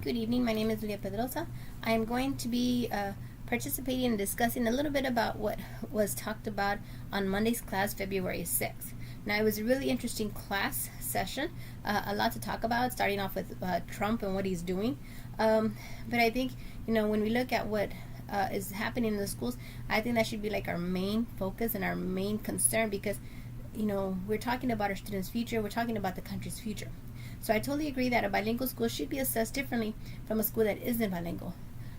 Good evening, my name is Leah Pedrosa. I am going to be participating and discussing a little bit about what was talked about on Monday's class, February 6th. Now, it was a really interesting class session, a lot to talk about, starting off with Trump and what he's doing. But I think, when we look at what is happening in the schools, I think that should be like our main focus and our main concern because, we're talking about our students' future, we're talking about the country's future. So I totally agree that a bilingual school should be assessed differently from a school that isn't bilingual.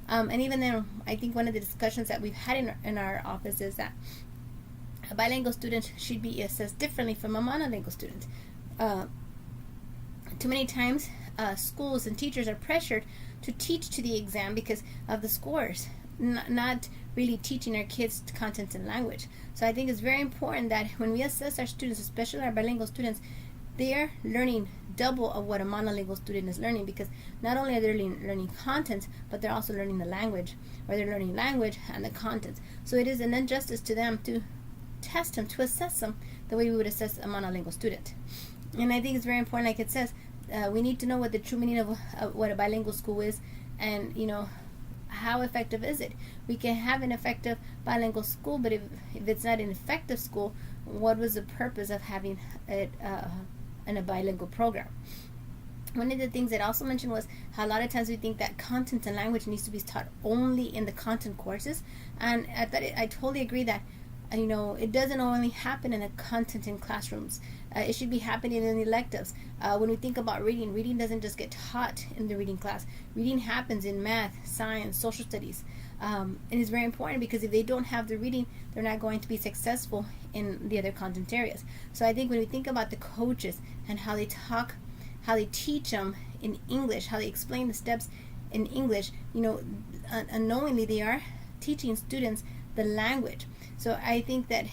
And even then, I think one of the discussions that we've had in our office is that a bilingual student should be assessed differently from a monolingual student. Too many times, schools and teachers are pressured to teach to the exam because of the scores, not really teaching our kids content and language. So I think it's very important that when we assess our students, especially our bilingual students, they're learning double of what a monolingual student is learning, because not only are they learning content, but they're also learning the language, or they're learning language and the content. So it is an injustice to them to test them, to assess them the way we would assess a monolingual student. And I think it's very important, like it says, we need to know what the true meaning of what a bilingual school is, and how effective is it? We can have an effective bilingual school, but if it's not an effective school, what was the purpose of having it in a bilingual program? One of the things that I also mentioned was how a lot of times we think that content and language needs to be taught only in the content courses, and I totally agree that it doesn't only happen in the content in classrooms. It should be happening in the electives. When we think about reading doesn't just get taught in the reading class. Reading happens in math, science, social studies. And it's very important because if they don't have the reading, they're not going to be successful in the other content areas. So I think when we think about the coaches and how they talk, how they teach them in English, how they explain the steps in English, unknowingly they are teaching students the language. So I think that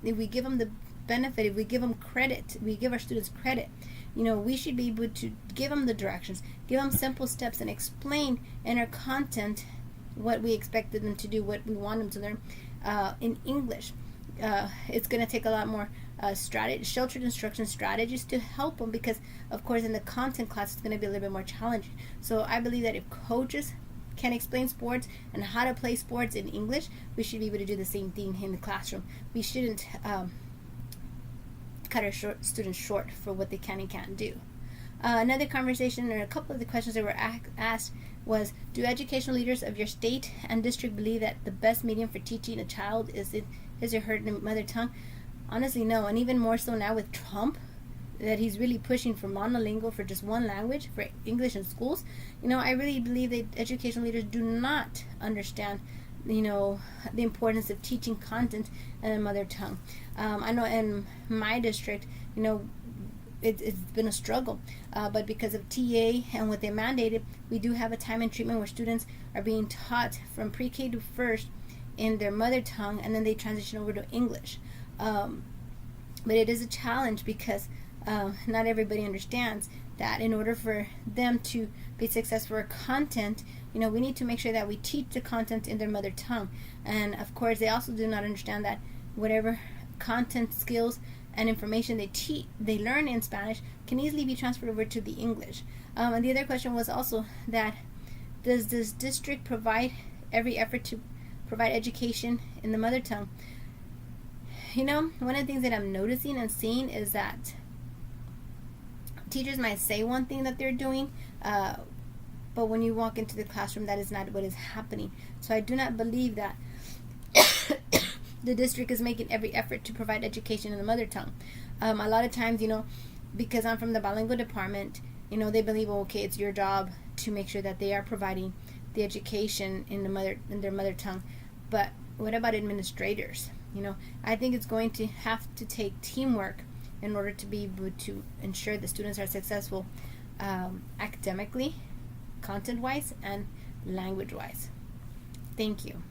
if we give them the benefit, if we give them credit, we give our students credit, we should be able to give them the directions, give them simple steps, and explain in our content what we expected them to do, what we want them to learn in English. It's going to take a lot more sheltered instruction strategies to help them, because of course in the content class it's going to be a little bit more challenging. So I believe that if coaches can explain sports and how to play sports in English, we should be able to do the same thing in the classroom. We shouldn't cut our students short for what they can and can't do. Another conversation, or a couple of the questions that were asked, was: do educational leaders of your state and district believe that the best medium for teaching a child is his or her mother tongue? Honestly, no. And even more so now with Trump, that he's really pushing for monolingual, for just one language, for English in schools. I really believe that educational leaders do not understand the importance of teaching content in a mother tongue. I know in my district, it's been a struggle, but because of TA and what they mandated, we do have a time and treatment where students are being taught from pre-K to first in their mother tongue, and then they transition over to English. But it is a challenge because not everybody understands that in order for them to be successful with content, we need to make sure that we teach the content in their mother tongue. And of course, they also do not understand that whatever content skills and information they learn in Spanish can easily be transferred over to the English. And the other question was also that, does this district provide every effort to provide education in the mother tongue? One of the things that I'm noticing and seeing is that teachers might say one thing that they're doing, but when you walk into the classroom, that is not what is happening. So I do not believe that the district is making every effort to provide education in the mother tongue. A lot of times, because I'm from the bilingual department, they believe, okay, it's your job to make sure that they are providing the education in their mother tongue. But what about administrators? I think it's going to have to take teamwork in order to be able to ensure the students are successful academically, content-wise, and language-wise. Thank you.